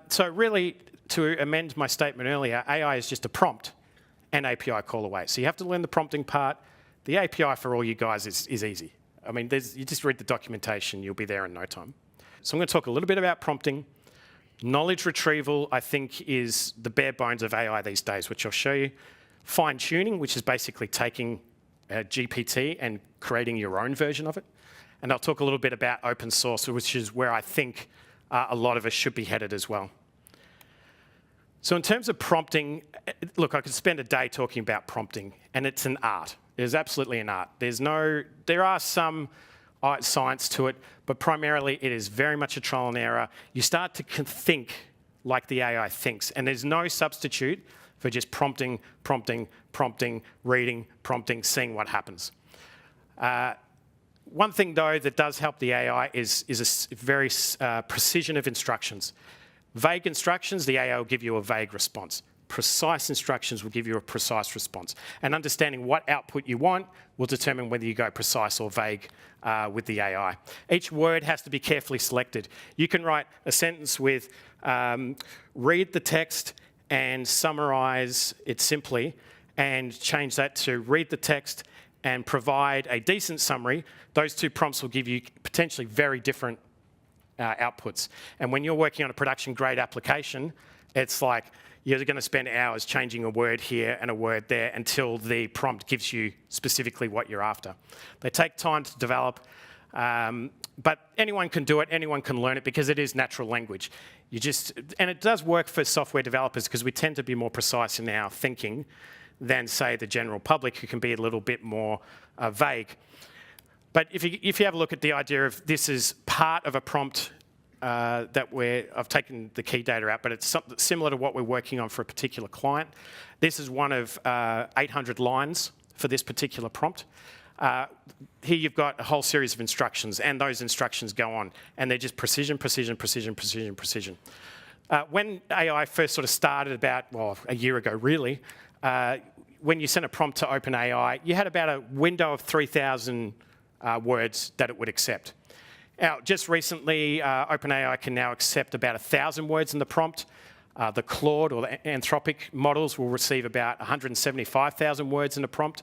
So really, to amend my statement earlier, AI is just a prompt and API call away. So you have to learn the prompting part. The API for all you guys is easy. I mean, you just read the documentation, you'll be there in no time. So I'm going to talk a little bit about prompting. Knowledge retrieval, I think, is the bare bones of AI these days, which I'll show you. Fine-tuning, which is basically taking a GPT and creating your own version of it. And I'll talk a little bit about open source, which is where I think a lot of us should be headed as well. So in terms of prompting, look, I could spend a day talking about prompting, and it's an art. It is absolutely an art. There are some art science to it, but primarily it is very much a trial and error. You start to think like the AI thinks, and there's no substitute for just prompting, reading, prompting, seeing what happens. One thing, though, that does help the AI is a very precision of instructions. Vague instructions, the AI will give you a vague response. Precise instructions will give you a precise response. And understanding what output you want will determine whether you go precise or vague with the AI. Each word has to be carefully selected. You can write a sentence with read the text and summarize it simply, and change that to read the text and provide a decent summary. Those two prompts will give you potentially very different outputs. And when you're working on a production-grade application, it's like you're going to spend hours changing a word here and a word there until the prompt gives you specifically what you're after. They take time to develop, but anyone can do it, anyone can learn it because it is natural language. And it does work for software developers because we tend to be more precise in our thinking than, say, the general public, who can be a little bit more vague. But if you have a look at the idea of this is part of a prompt I've taken the key data out, but it's something similar to what we're working on for a particular client. This is one of 800 lines for this particular prompt. Here you've got a whole series of instructions, and those instructions go on, and they're just precision, precision, precision, precision, precision. When AI first sort of started about, well, a year ago really, when you sent a prompt to OpenAI, you had about a window of 3,000 words that it would accept. Now, just recently, OpenAI can now accept about 1,000 words in the prompt. The Claude or the Anthropic models will receive about 175,000 words in a prompt.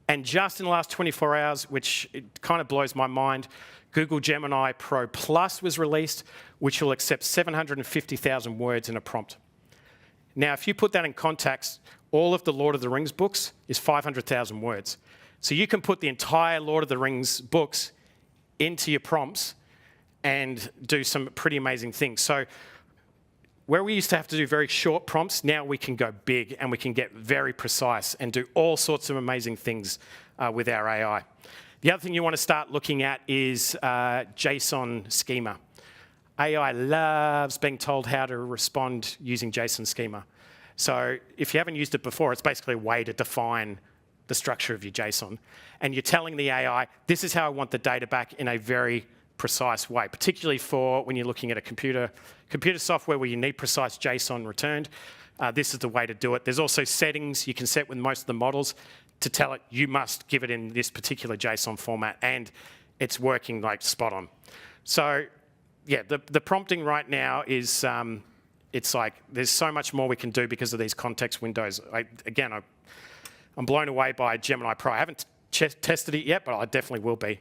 And just in the last 24 hours, which it kind of blows my mind, Google Gemini Pro Plus was released, which will accept 750,000 words in a prompt. Now, if you put that in context, all of the Lord of the Rings books is 500,000 words. So you can put the entire Lord of the Rings books into your prompts and do some pretty amazing things. So where we used to have to do very short prompts, now we can go big and we can get very precise and do all sorts of amazing things with our AI. The other thing you want to start looking at is JSON schema. AI loves being told how to respond using JSON schema. So if you haven't used it before, it's basically a way to define the structure of your JSON. And you're telling the AI, this is how I want the data back in a very precise way, particularly for when you're looking at a computer software where you need precise JSON returned. This is the way to do it. There's also settings you can set with most of the models to tell it you must give it in this particular JSON format, and it's working like spot on. So yeah, the prompting right now is, it's like there's so much more we can do because of these context windows. I'm blown away by Gemini Pro. I haven't tested it yet, but I definitely will be.